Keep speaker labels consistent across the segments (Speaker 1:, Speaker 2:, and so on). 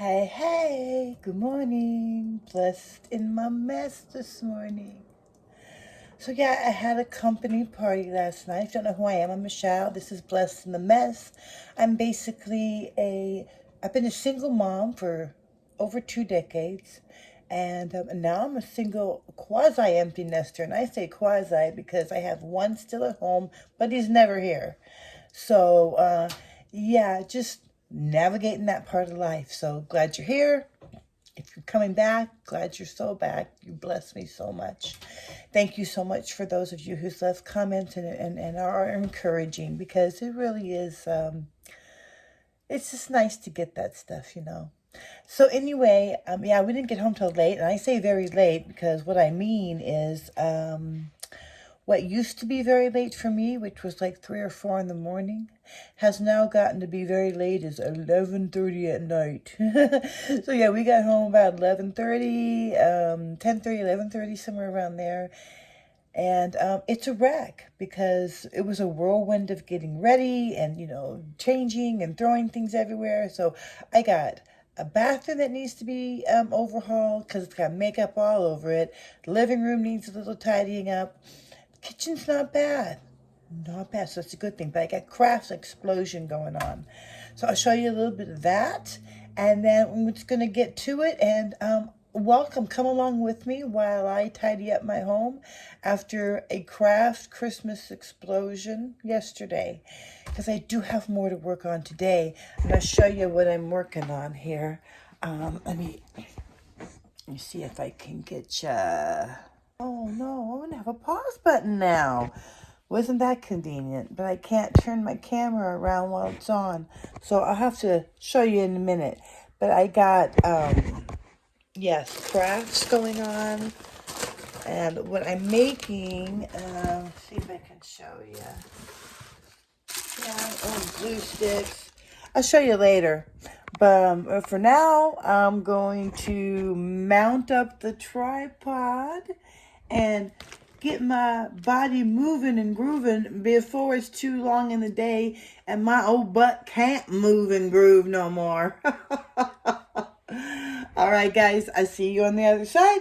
Speaker 1: Hey, hey, good morning. Blessed in my mess this morning. So, yeah, I had a company party last night. If you don't know who I am, I'm Michelle. This is Blessed in the Mess. I'm basically I've been a single mom for over 2 decades. And now I'm a single quasi-empty nester. And I say quasi because I have one still at home, but he's never here. So, yeah, just navigating that part of life. So glad you're here. If you're coming back, glad you're so back. You bless me so much. Thank you so much for those of you who's left comments and are encouraging, because it really is, it's just nice to get that stuff. So anyway, yeah, we didn't get home till late. And I say very late because what I mean is, what used to be very late for me, which was like 3 or 4 in the morning, has now gotten to be very late as 11:30 at night. So yeah, we got home about 11:30, 10:30, 11:30, somewhere around there. And it's a wreck because it was a whirlwind of getting ready and, changing and throwing things everywhere. So I got a bathroom that needs to be overhauled because it's got makeup all over it. The living room needs a little tidying up. Kitchen's not bad. Not bad, so that's a good thing. But I got crafts explosion going on. So I'll show you a little bit of that. And then we're just going to get to it. And welcome. Come along with me while I tidy up my home after a craft Christmas explosion yesterday. Because I do have more to work on today. I'm going to show you what I'm working on here. Let me see if I can get you. Oh no, I'm gonna have a pause button now. Wasn't that convenient? But I can't turn my camera around while it's on. So I'll have to show you in a minute. But I got, yes, crafts going on. And what I'm making, see if I can show you. Yeah, glue sticks. I'll show you later. But for now, I'm going to mount up the tripod and get my body moving and grooving before it's too long in the day and my old butt can't move and groove no more. All right, guys, I see you on the other side.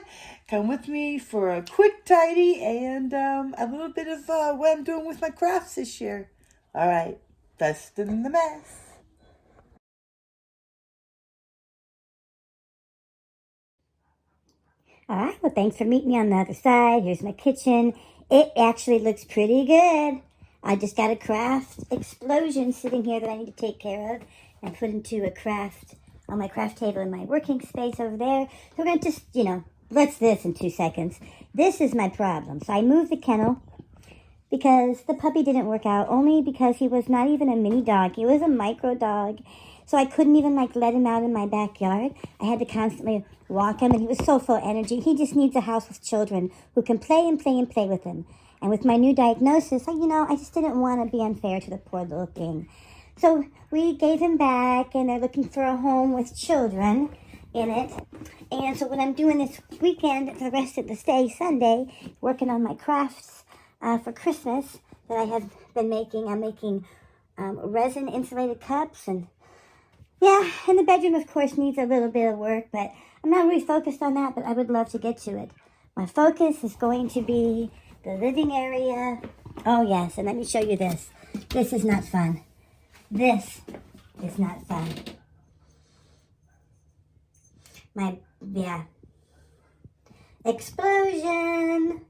Speaker 1: Come with me for a quick tidy and a little bit of what I'm doing with my crafts this year. All right, best in the mess.
Speaker 2: All right, well, thanks for meeting me on the other side. Here's my kitchen. It actually looks pretty good. I just got a craft explosion sitting here that I need to take care of and put into a craft on my craft table in my working space over there. So we're going to just, blitz this in 2 seconds. This is my problem. So I moved the kennel because the puppy didn't work out, only because he was not even a mini dog. He was a micro dog. So I couldn't even let him out in my backyard. I had to constantly walk him, and he was so full of energy. He just needs a house with children who can play and play and play with him. And with my new diagnosis, I just didn't want to be unfair to the poor little thing. So we gave him back, and they're looking for a home with children in it. And so what I'm doing this weekend, the rest of this day, Sunday, working on my crafts for Christmas that I have been making. I'm making resin insulated cups, and yeah, and the bedroom, of course, needs a little bit of work, but I'm not really focused on that, but I would love to get to it. My focus is going to be the living area. Oh, yes, and let me show you this. This is not fun. This is not fun. Yeah. Explosion!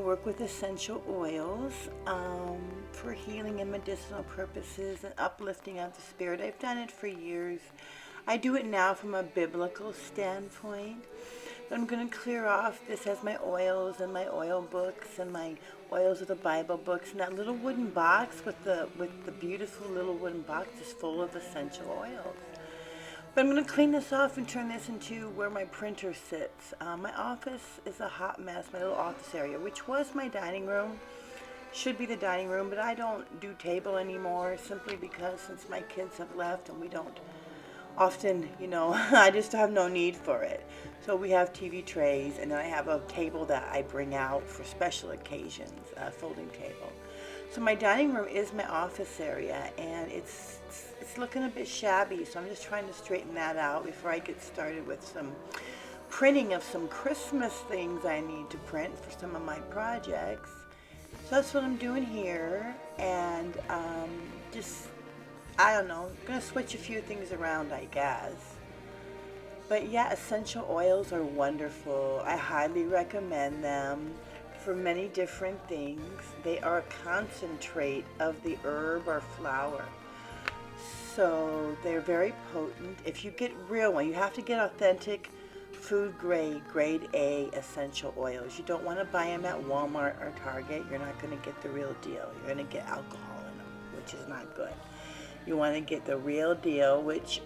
Speaker 1: work with essential oils for healing and medicinal purposes and uplifting of the spirit. I've done it for years. I do it now from a biblical standpoint. I'm going to clear off. This has my oils and my oil books and my oils of the Bible books. And that little wooden box with the beautiful little wooden box is full of essential oils. But I'm going to clean this off and turn this into where my printer sits. My office is a hot mess, my little office area, which was my dining room. Should be the dining room, but I don't do table anymore simply because since my kids have left and we don't often, I just have no need for it. So we have TV trays, and then I have a table that I bring out for special occasions, a folding table. So my dining room is my office area, and it's looking a bit shabby, so I'm just trying to straighten that out before I get started with some printing of some Christmas things I need to print for some of my projects. So that's what I'm doing here, and I don't know, I'm going to switch a few things around, I guess. But yeah, essential oils are wonderful. I highly recommend them for many different things. They are a concentrate of the herb or flower. So they're very potent. If you get real one, you have to get authentic food grade, grade A essential oils. You don't want to buy them at Walmart or Target. You're not going to get the real deal. You're going to get alcohol in them, which is not good. You want to get the real deal, which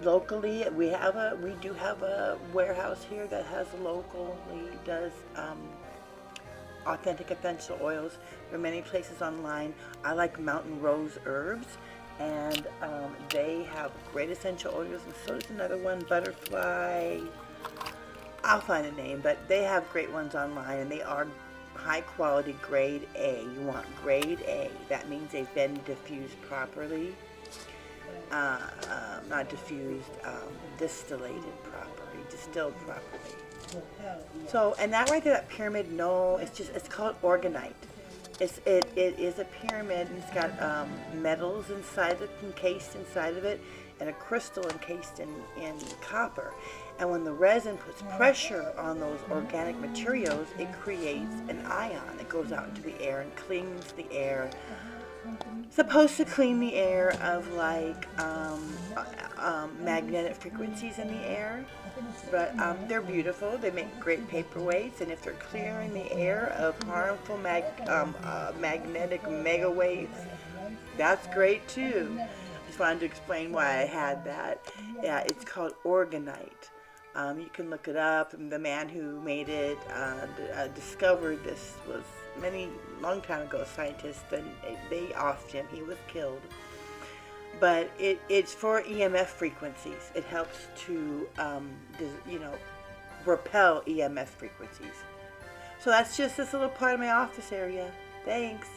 Speaker 1: locally we do have a warehouse here that locally does authentic essential oils. There are many places online. I like Mountain Rose Herbs, and they have great essential oils, and so does another one, Butterfly. I'll find the name, but they have great ones online, and they are high quality grade A. You want grade A. That means they've been diffused properly. Not diffused, distilled properly. So, and that right there, that pyramid, no, it's called Orgonite. It is a pyramid, and it's got metals encased inside of it, and a crystal encased in copper. And when the resin puts pressure on those organic materials, it creates an ion that goes out into the air and cleans the air. Supposed to clean the air of like magnetic frequencies in the air, but they're beautiful. They make great paperweights, and if they're clearing the air of harmful magnetic mega waves, that's great too. Just wanted to explain why I had that. Yeah, it's called Orgonite. You can look it up. And the man who made it discovered this was long time ago, scientists, and they offed him. He was killed. But it's for EMF frequencies. It helps to, repel EMF frequencies. So that's just this little part of my office area. Thanks.